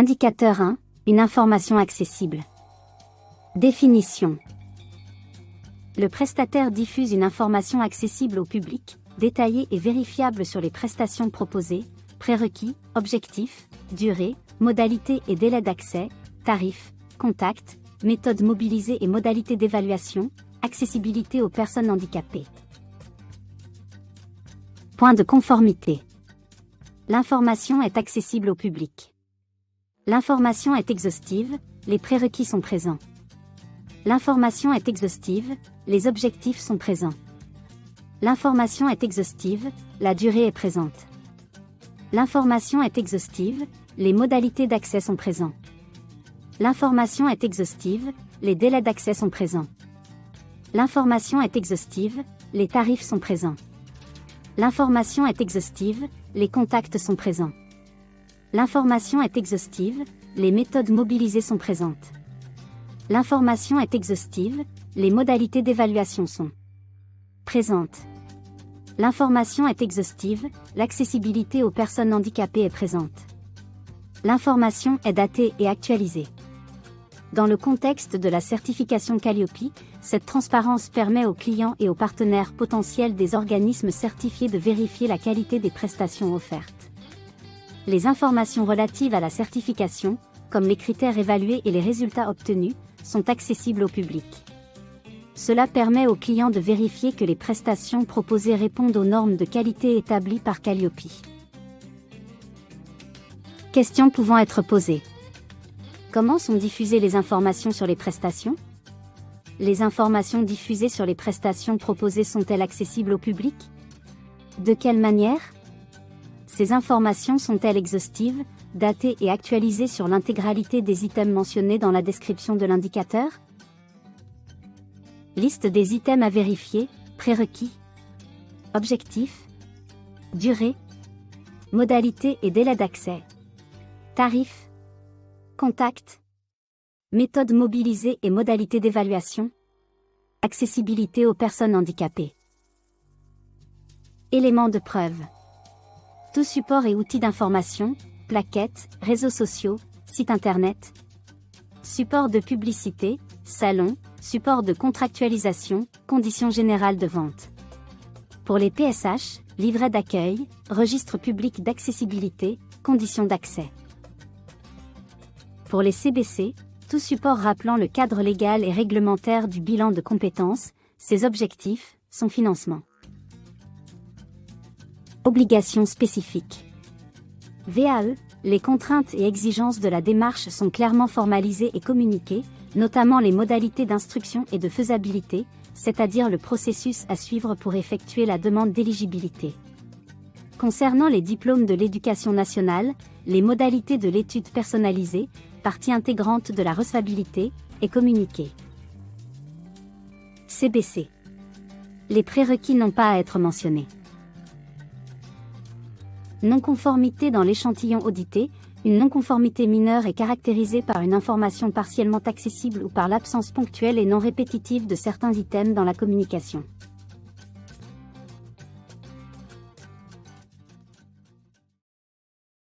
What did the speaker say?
Indicateur 1. Une information accessible. Définition. Le prestataire diffuse une information accessible au public, détaillée et vérifiable sur les prestations proposées, prérequis, objectifs, durée, modalités et délais d'accès, tarifs, contacts, méthodes mobilisées et modalités d'évaluation, accessibilité aux personnes handicapées. Point de conformité. L'information est accessible au public. L'information est exhaustive, les prérequis sont présents. L'information est exhaustive, les objectifs sont présents. L'information est exhaustive, la durée est présente. L'information est exhaustive, les modalités d'accès sont présents. L'information est exhaustive, les délais d'accès sont présents. L'information est exhaustive, les tarifs sont présents. L'information est exhaustive, les contacts sont présents. L'information est exhaustive, les méthodes mobilisées sont présentes. L'information est exhaustive, les modalités d'évaluation sont présentes. L'information est exhaustive, l'accessibilité aux personnes handicapées est présente. L'information est datée et actualisée. Dans le contexte de la certification Qualiopi, cette transparence permet aux clients et aux partenaires potentiels des organismes certifiés de vérifier la qualité des prestations offertes. Les informations relatives à la certification, comme les critères évalués et les résultats obtenus, sont accessibles au public. Cela permet aux clients de vérifier que les prestations proposées répondent aux normes de qualité établies par Qualiopi. Questions pouvant être posées. Comment sont diffusées les informations sur les prestations ? Les informations diffusées sur les prestations proposées sont-elles accessibles au public ? De quelle manière ? Ces informations sont-elles exhaustives, datées et actualisées sur l'intégralité des items mentionnés dans la description de l'indicateur ? Liste des items à vérifier, prérequis, objectifs, durée, modalités et délais d'accès, tarifs, contacts, méthodes mobilisées et modalités d'évaluation, accessibilité aux personnes handicapées. Éléments de preuve. Tout support et outils d'information, plaquettes, réseaux sociaux, site internet. Support de publicité, salon, support de contractualisation, conditions générales de vente. Pour les PSH, livret d'accueil, registre public d'accessibilité, conditions d'accès. Pour les CBC, tout support rappelant le cadre légal et réglementaire du bilan de compétences, ses objectifs, son financement. Obligations spécifiques. VAE, les contraintes et exigences de la démarche sont clairement formalisées et communiquées, notamment les modalités d'instruction et de faisabilité, c'est-à-dire le processus à suivre pour effectuer la demande d'éligibilité. Concernant les diplômes de l'éducation nationale, les modalités de l'étude personnalisée, partie intégrante de la recevabilité, est communiquée. CBC. Les prérequis n'ont pas à être mentionnés. Non-conformité dans l'échantillon audité. Une non-conformité mineure est caractérisée par une information partiellement accessible ou par l'absence ponctuelle et non répétitive de certains items dans la communication.